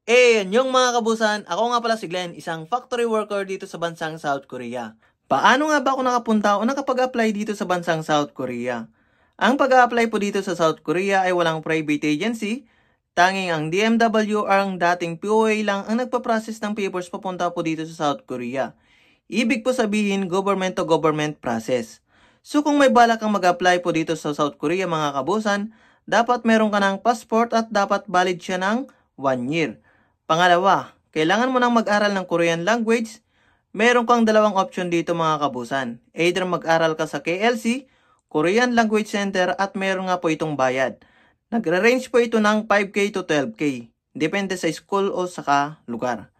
Yung mga kabusan, ako nga pala si Glenn, isang factory worker dito sa bansang South Korea. Paano nga ba ako nakapunta o nakapag-apply dito sa bansang South Korea? Ang pag-apply po dito sa South Korea ay walang private agency, tanging ang DMW ang dating POA lang ang nagpa-process ng papers papunta po dito sa South Korea. Ibig po sabihin government to government process. So kung may balak kang mag-apply po dito sa South Korea mga kabusan, dapat meron ka ng passport at dapat valid siya ng 1 year. Pangalawa, kailangan mo nang mag-aral ng Korean language. Meron kang dalawang option dito mga kabusan. Either mag-aral ka sa KLC, Korean Language Center at meron nga po itong bayad. Nagre-range po ito ng 5K to 12K. Depende sa school o saka lugar.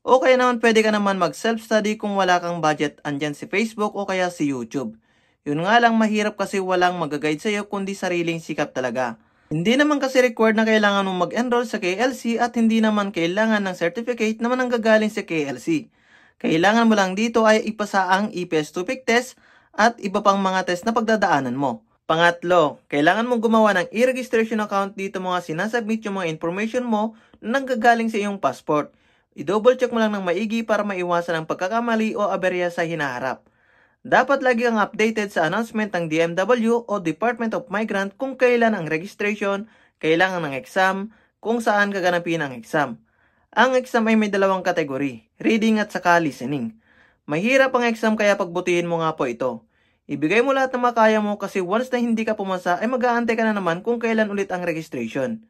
O kaya naman pwede ka naman mag-self-study kung wala kang budget, andyan si Facebook o kaya si YouTube. Yun nga lang mahirap kasi walang mag-guide sa'yo kundi sariling sikap talaga. Hindi naman kasi required na kailangan mong mag-enroll sa KLC at hindi naman kailangan ng certificate naman ang gagaling sa KLC. Kailangan mo lang dito ay ipasa ang EPS TOEIC test at iba pang mga test na pagdadaanan mo. Pangatlo, kailangan mong gumawa ng e-registration account dito mga sinasubmit yung mga information mo na nanggagaling sa iyong passport. I-double check mo lang ng maigi para maiwasan ang pagkakamali o aberya sa hinaharap. Dapat lagi kang updated sa announcement ng DMW o Department of Migrant kung kailan ang registration, kailangan ng exam, kung saan gaganapin ang exam. Ang exam ay may dalawang kategory, reading at saka listening. Mahirap ang exam kaya pagbutihin mo nga po ito. Ibigay mo lahat ng makaya mo kasi once na hindi ka pumasa ay mag-aantay ka na naman kung kailan ulit ang registration.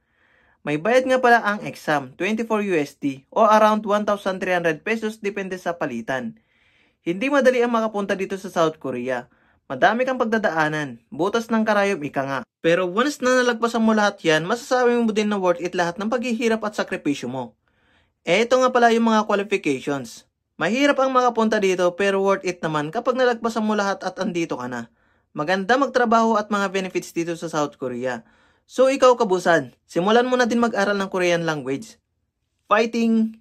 May bayad nga pala ang exam, 24 USD o around 1,300 pesos depende sa palitan. Hindi madali ang makapunta dito sa South Korea. Madami kang pagdadaanan, butas ng karayom ika nga. Pero once na nalagpasan mo lahat yan, masasabi mo din na worth it lahat ng paghihirap at sakripisyo mo. Ito nga pala yung mga qualifications. Mahirap ang makapunta dito pero worth it naman kapag nalagpasan mo lahat at andito ka na. Maganda magtrabaho at mga benefits dito sa South Korea. So ikaw kabusan, simulan mo na din mag-aral ng Korean language. Fighting!